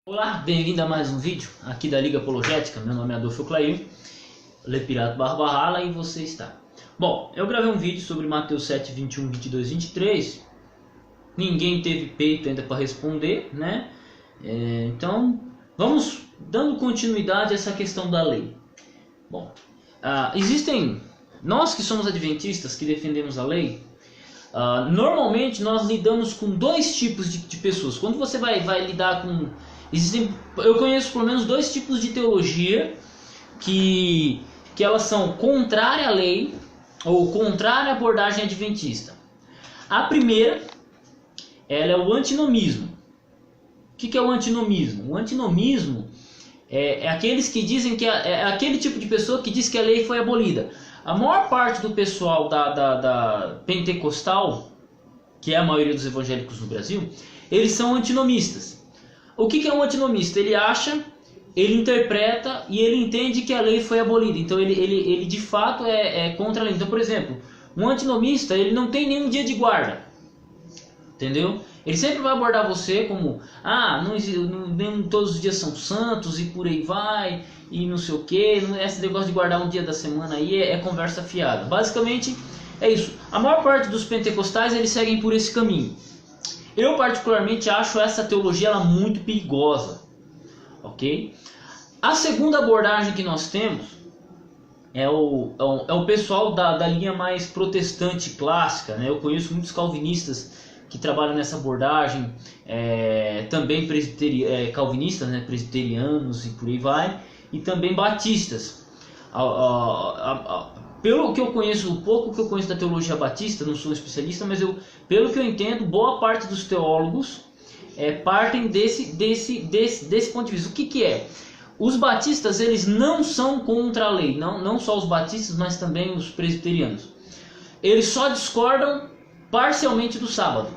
Olá, bem-vindo a mais um vídeo aqui da Liga Apologética. Meu nome é Adolfo Clair, Lepirato Barbarrala, e você está. Bom, eu gravei um vídeo sobre Mateus 7, 21, 22, 23. Ninguém teve peito ainda para responder, né? Então, vamos dando continuidade a essa questão da lei. Bom, nós que somos adventistas, que defendemos a lei, normalmente nós lidamos com dois tipos de pessoas. Quando você vai lidar com... eu conheço pelo menos dois tipos de teologia que elas são contrárias à lei ou contrária à abordagem adventista. A primeira, ela é o antinomismo. O que é o antinomismo? O antinomismo é aqueles que dizem que é aquele tipo de pessoa que diz que a lei foi abolida. A maior parte do pessoal da pentecostal, que é a maioria dos evangélicos no Brasil, eles são antinomistas. O que é um antinomista? Ele acha, ele interpreta e ele entende que a lei foi abolida. Então ele de fato é contra a lei. Então, por exemplo, um antinomista, ele não tem nenhum dia de guarda. Entendeu? Ele sempre vai abordar você como, nem todos os dias são santos e por aí vai, e não sei o que. Esse negócio de guardar um dia da semana aí é conversa fiada. Basicamente é isso. A maior parte dos pentecostais, eles seguem por esse caminho. Eu particularmente acho essa teologia muito perigosa, ok? A segunda abordagem que nós temos é o pessoal da linha mais protestante clássica, né? Eu conheço muitos calvinistas que trabalham nessa abordagem, também calvinistas, né? Presbiterianos e por aí vai, e também batistas. Pelo que eu conheço, o pouco que eu conheço da teologia batista, não sou um especialista, mas pelo que eu entendo, boa parte dos teólogos partem desse ponto de vista. O que é? Os batistas, eles não são contra a lei, não só os batistas, mas também os presbiterianos. Eles só discordam parcialmente do sábado.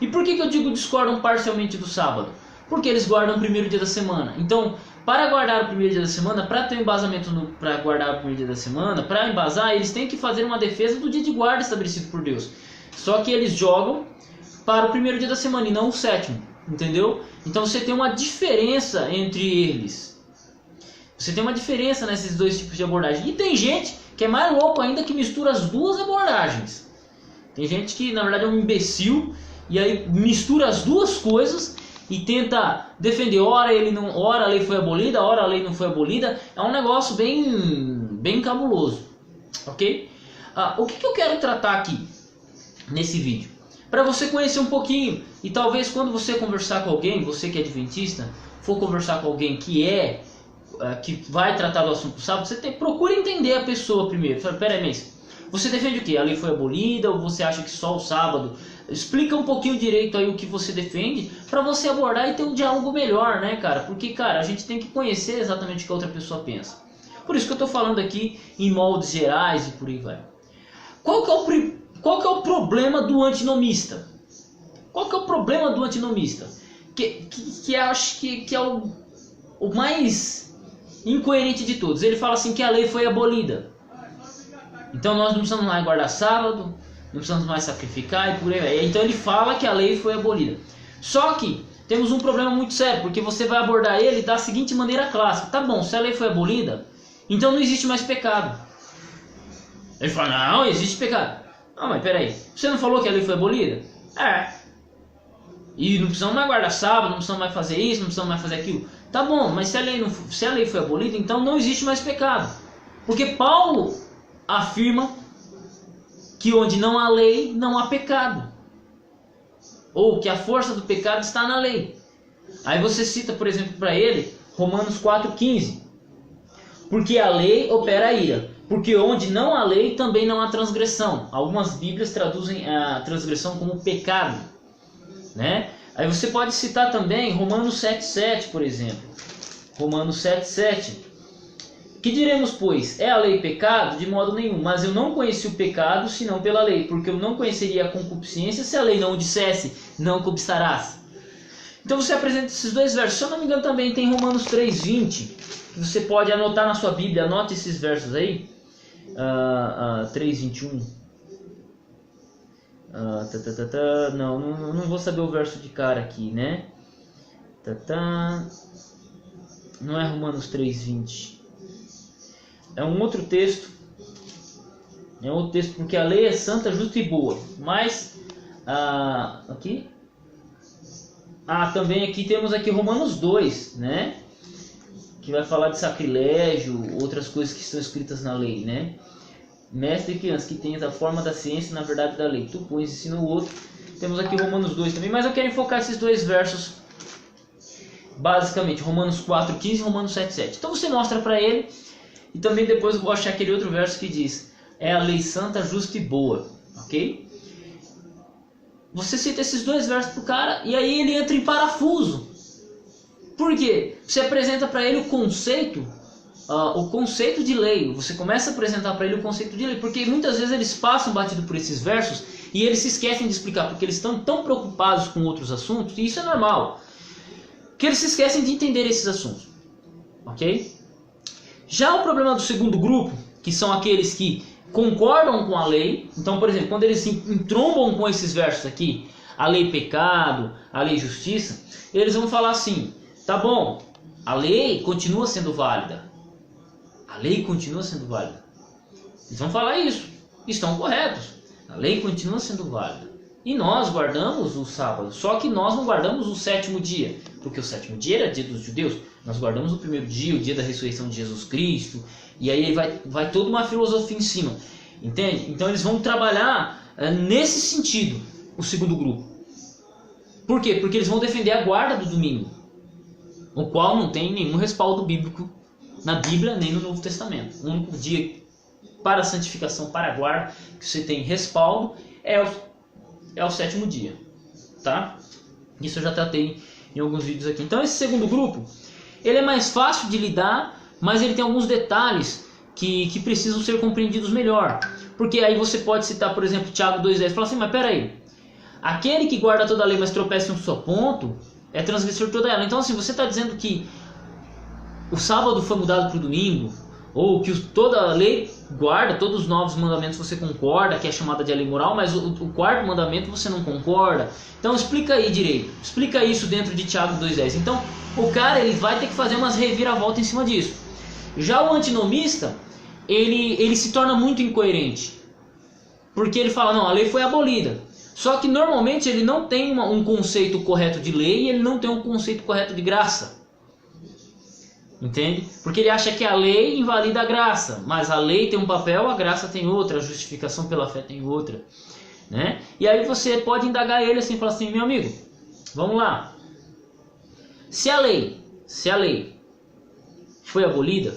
E por que eu digo discordam parcialmente do sábado? Porque eles guardam o primeiro dia da semana. Então, para guardar o primeiro dia da semana, para ter um embasamento para guardar o primeiro dia da semana, para embasar, eles têm que fazer uma defesa do dia de guarda estabelecido por Deus. Só que eles jogam para o primeiro dia da semana e não o sétimo, entendeu? Então você tem uma diferença entre eles. Você tem uma diferença nesses dois tipos de abordagem. E tem gente que é mais louco ainda, que mistura as duas abordagens. Tem gente que na verdade é um imbecil e aí mistura as duas coisas e tenta defender, ora a lei foi abolida, ora a lei não foi abolida. É um negócio bem cabuloso, ok? O que eu quero tratar aqui nesse vídeo? Para você conhecer um pouquinho, e talvez quando você conversar com alguém, você que é adventista, for conversar com alguém que vai tratar do assunto do sábado, procura entender a pessoa primeiro. Fala, peraí, mas você defende o quê? A lei foi abolida ou você acha que só o sábado? Explica um pouquinho direito aí o que você defende para você abordar e ter um diálogo melhor, né, cara? Porque, cara, a gente tem que conhecer exatamente o que a outra pessoa pensa. Por isso que eu estou falando aqui em moldes gerais e por aí vai. Qual que é o problema do antinomista? Qual que é o problema do antinomista? Que acho que é o mais incoerente de todos. Ele fala assim que a lei foi abolida. Então nós não precisamos mais guardar sábado, não precisamos mais sacrificar e por aí vai. Então ele fala que a lei foi abolida. Só que temos um problema muito sério, porque você vai abordar ele da seguinte maneira clássica. Tá bom, se a lei foi abolida, então não existe mais pecado. Ele fala, não, existe pecado. Não, mas peraí, você não falou que a lei foi abolida? E não precisamos mais guardar sábado, não precisamos mais fazer isso, não precisamos mais fazer aquilo. Tá bom, mas se a lei foi abolida, então não existe mais pecado. Porque Paulo afirma que onde não há lei, não há pecado. Ou que a força do pecado está na lei. Aí você cita, por exemplo, para ele, Romanos 4,15. Porque a lei opera a ira. Porque onde não há lei, também não há transgressão. Algumas bíblias traduzem a transgressão como pecado, né? Aí você pode citar também Romanos 7,7, por exemplo. Romanos 7,7. Que diremos, pois? É a lei pecado? De modo nenhum. Mas eu não conheci o pecado, senão pela lei. Porque eu não conheceria a concupiscência se a lei não o dissesse, não cobiçarás. Então você apresenta esses dois versos. Se eu não me engano também tem Romanos 3,20. Que você pode anotar na sua Bíblia. Anote esses versos aí. 3,21. Não vou saber o verso de cara aqui, né? Não é Romanos 3:20. É um outro texto. É outro texto, porque a lei é santa, justa e boa. Mas aqui. Também aqui temos aqui Romanos 2, né? Que vai falar de sacrilégio, outras coisas que estão escritas na lei, né? Mestre e criança, que tens a forma da ciência e na verdade da lei. Tu pões, ensina o outro. Temos aqui Romanos 2 também, mas eu quero enfocar esses dois versos. Basicamente, Romanos 4:15 e Romanos 7:7. Então você mostra para ele. E também depois eu vou achar aquele outro verso que diz: é a lei santa, justa e boa. Ok? Você cita esses dois versos pro cara e aí ele entra em parafuso. Por quê? Você apresenta para ele o conceito de lei. Você começa a apresentar para ele o conceito de lei, porque muitas vezes eles passam batido por esses versos e eles se esquecem de explicar, porque eles estão tão preocupados com outros assuntos, e isso é normal, que eles se esquecem de entender esses assuntos. Ok? Já o problema do segundo grupo, que são aqueles que concordam com a lei. Então, por exemplo, quando eles se entrombam com esses versos aqui, a lei pecado, a lei justiça, eles vão falar assim: tá bom, a lei continua sendo válida. A lei continua sendo válida. Eles vão falar isso. Estão corretos. A lei continua sendo válida. E nós guardamos o sábado. Só que nós não guardamos o sétimo dia. Porque o sétimo dia era dia dos judeus. Nós guardamos o primeiro dia, o dia da ressurreição de Jesus Cristo. E aí vai toda uma filosofia em cima. Entende? Então eles vão trabalhar nesse sentido, o segundo grupo. Por quê? Porque eles vão defender a guarda do domingo, o qual não tem nenhum respaldo bíblico na Bíblia nem no Novo Testamento. O único dia para a santificação, para a guarda, que você tem respaldo é o sétimo dia. Tá? Isso eu já tratei em alguns vídeos aqui. Então esse segundo grupo, ele é mais fácil de lidar, mas ele tem alguns detalhes que precisam ser compreendidos melhor. Porque aí você pode citar, por exemplo, Tiago 2,10 e falar assim: mas peraí, aquele que guarda toda a lei, mas tropeça em um só ponto, é transgressor toda ela. Então assim, você está dizendo que o sábado foi mudado para o domingo, ou que toda a lei guarda, todos os novos mandamentos você concorda, que é chamada de lei moral, mas o quarto mandamento você não concorda. Então explica aí direito, explica isso dentro de Tiago 2,10. Então o cara ele vai ter que fazer umas reviravoltas em cima disso. Já o antinomista, ele se torna muito incoerente, porque ele fala: não, a lei foi abolida. Só que normalmente ele não tem um conceito correto de lei e ele não tem um conceito correto de graça. Entende? Porque ele acha que a lei invalida a graça, mas a lei tem um papel, a graça tem outra, a justificação pela fé tem outra, né? E aí você pode indagar ele assim, falar assim: meu amigo, vamos lá. Se a lei foi abolida,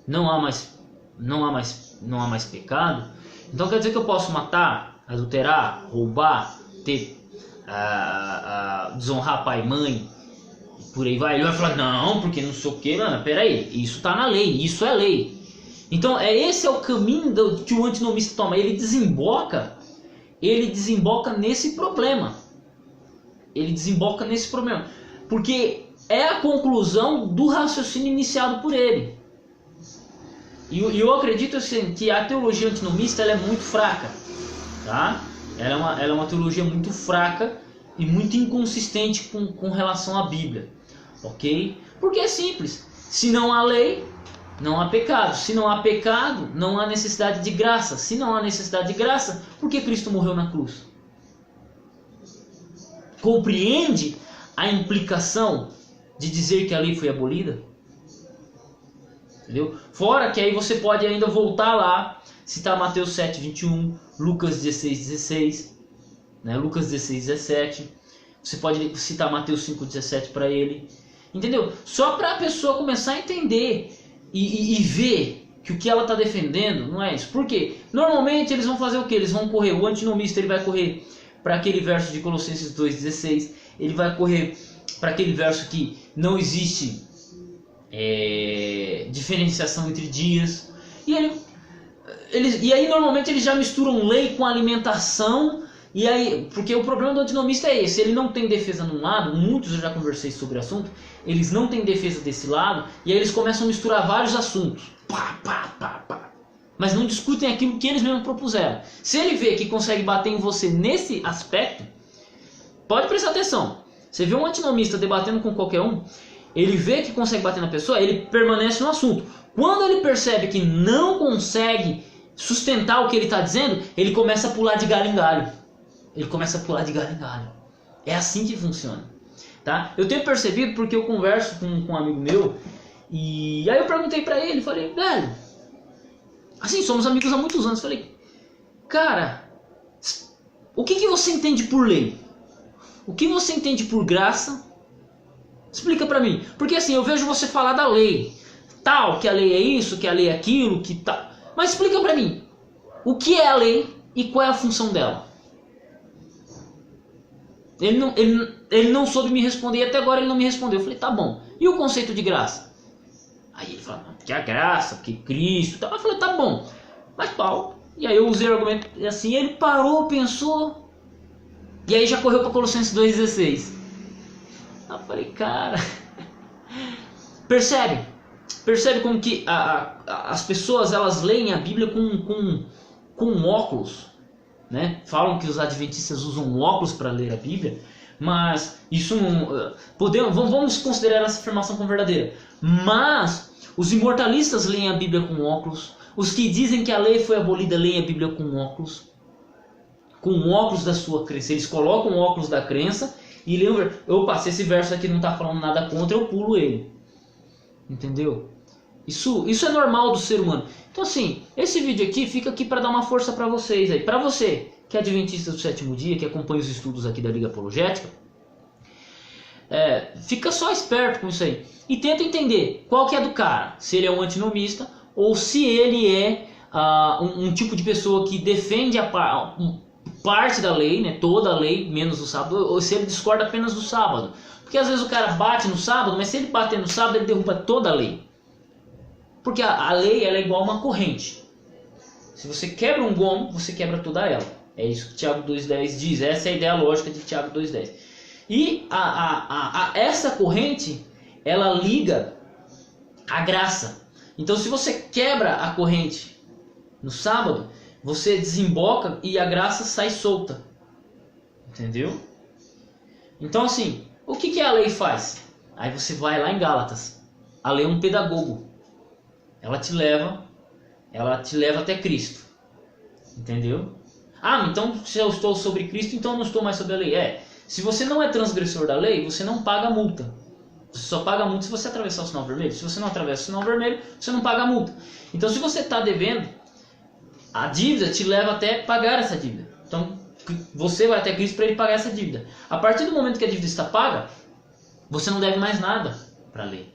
não há mais pecado, então quer dizer que eu posso matar, adulterar, roubar, desonrar pai e mãe, por aí vai. Ele vai falar: não, porque não sei o que, mano, peraí, isso está na lei, isso é lei. Então esse é o caminho que o antinomista toma. Ele desemboca nesse problema. Porque é a conclusão do raciocínio iniciado por ele. E eu acredito assim, que a teologia antinomista ela é muito fraca, tá? Ela é uma teologia muito fraca e muito inconsistente com relação à Bíblia, ok? Porque é simples: se não há lei, não há pecado. Se não há pecado, não há necessidade de graça. Se não há necessidade de graça, por que Cristo morreu na cruz? Compreende a implicação de dizer que a lei foi abolida? Entendeu? Fora que aí você pode ainda voltar lá, citar Mateus 7:21, Lucas 16:16, né? Lucas 16:17. Você pode citar Mateus 5:17 para ele. Entendeu? Só para a pessoa começar a entender e ver que o que ela está defendendo não é isso. Por quê? Normalmente eles vão fazer o quê? Eles vão correr, o antinomista ele vai correr para aquele verso de Colossenses 2:16, ele vai correr para aquele verso que não existe diferenciação entre dias, e aí normalmente eles já misturam lei com alimentação. E aí, porque o problema do antinomista é esse: ele não tem defesa num lado. Muitos eu já conversei sobre o assunto, eles não têm defesa desse lado, e aí eles começam a misturar vários assuntos, mas não discutem aquilo que eles mesmos propuseram. Se ele vê que consegue bater em você nesse aspecto, pode prestar atenção. Você vê um antinomista debatendo com qualquer um, ele vê que consegue bater na pessoa, ele permanece no assunto. Quando ele percebe que não consegue sustentar o que ele está dizendo, ele começa a pular de galho em galho. Ele começa a pular de galho em galho. É assim que funciona. Tá? Eu tenho percebido porque eu converso com um amigo meu, e aí eu perguntei pra ele, falei, velho, assim, somos amigos há muitos anos, falei, cara, o que você entende por lei? O que você entende por graça? Explica pra mim. Porque assim, eu vejo você falar da lei. Tal, que a lei é isso, que a lei é aquilo, que tal. Mas explica pra mim. O que é a lei e qual é a função dela? Ele não soube me responder e até agora ele não me respondeu. Eu falei, tá bom. E o conceito de graça? Aí ele falou, que a graça, que Cristo. Tal. Eu falei, tá bom. Mas pau. E aí eu usei o argumento assim, ele parou, pensou. E aí já correu para Colossenses 2,16. Eu falei, cara, percebe como que as pessoas elas leem a Bíblia com óculos, né? Falam que os adventistas usam óculos para ler a Bíblia, mas isso não vamos considerar essa afirmação como verdadeira. Mas os imortalistas leem a Bíblia com óculos, os que dizem que a lei foi abolida leem a Bíblia com óculos da sua crença. Eles colocam o óculos da crença e leem. Opa, se esse verso aqui não está falando nada contra, eu pulo ele. Entendeu? Isso é normal do ser humano. Então assim, esse vídeo aqui fica aqui para dar uma força para vocês aí. Para você que é adventista do sétimo dia, que acompanha os estudos aqui da Liga Apologética, fica só esperto com isso aí. E tenta entender qual que é do cara. Se ele é um antinomista ou se ele é um tipo de pessoa que defende parte da lei, né, toda a lei, menos o sábado, ou se ele discorda apenas do sábado. Porque às vezes o cara bate no sábado, mas se ele bater no sábado, ele derruba toda a lei. Porque a lei ela é igual a uma corrente. Se você quebra um gomo, você quebra toda ela. É isso que Tiago 2,10 diz. Essa é a ideia lógica de Tiago 2,10. E essa corrente, ela liga a graça. Então se você quebra a corrente no sábado, você desemboca e a graça sai solta. Entendeu? Então assim, o que a lei faz? Aí você vai lá em Gálatas. A lei é um pedagogo. Ela te leva até Cristo. Entendeu? Então se eu estou sobre Cristo, então eu não estou mais sobre a lei. Se você não é transgressor da lei, você não paga multa. Você só paga multa se você atravessar o sinal vermelho. Se você não atravessa o sinal vermelho, você não paga multa. Então se você está devendo, a dívida te leva até pagar essa dívida. Então você vai até Cristo para ele pagar essa dívida. A partir do momento que a dívida está paga, você não deve mais nada para a lei.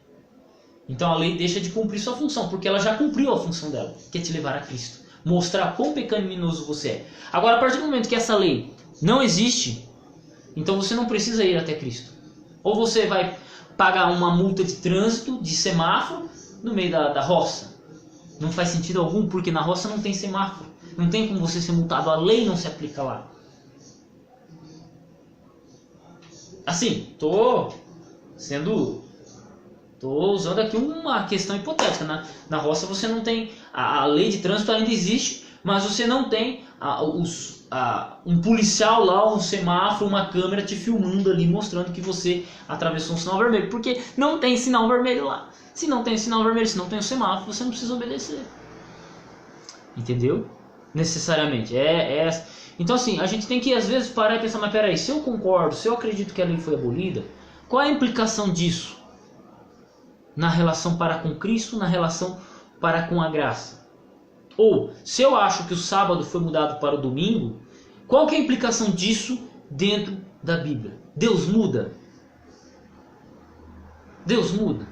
Então a lei deixa de cumprir sua função, porque ela já cumpriu a função dela, que é te levar a Cristo. Mostrar quão pecaminoso você é. Agora, a partir do momento que essa lei não existe, então você não precisa ir até Cristo. Ou você vai pagar uma multa de trânsito, de semáforo, no meio da roça. Não faz sentido algum, porque na roça não tem semáforo. Não tem como você ser multado, a lei não se aplica lá. Assim, tô usando aqui uma questão hipotética. Na roça você não tem, a lei de trânsito ainda existe, mas você não tem um policial lá, um semáforo, uma câmera te filmando ali, mostrando que você atravessou um sinal vermelho, porque não tem sinal vermelho lá. Se não tem sinal vermelho, se não tem o semáforo, você não precisa obedecer. Entendeu? Necessariamente. Então assim, a gente tem que às vezes parar e pensar, mas peraí, se eu concordo, se eu acredito que a lei foi abolida, qual é a implicação disso? Na relação para com Cristo, na relação para com a graça. Ou, se eu acho que o sábado foi mudado para o domingo, qual que é a implicação disso dentro da Bíblia? Deus muda? Deus muda?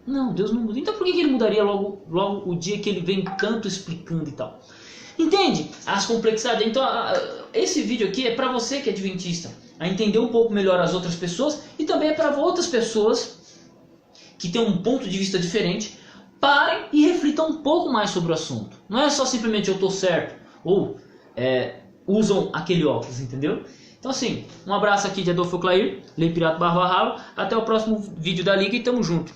Não, Deus não muda. Então por que ele mudaria logo o dia que ele vem tanto explicando e tal? Entende? As complexidades. Então esse vídeo aqui é para você que é adventista, a entender um pouco melhor as outras pessoas, e também é para outras pessoas que têm um ponto de vista diferente. Parem e reflitam um pouco mais sobre o assunto. Não é só simplesmente eu estou certo, ou usam aquele óculos, entendeu? Então assim, um abraço aqui de Adolfo Clair, Lei Pirata Barro Ralo. Até o próximo vídeo da Liga e tamo junto.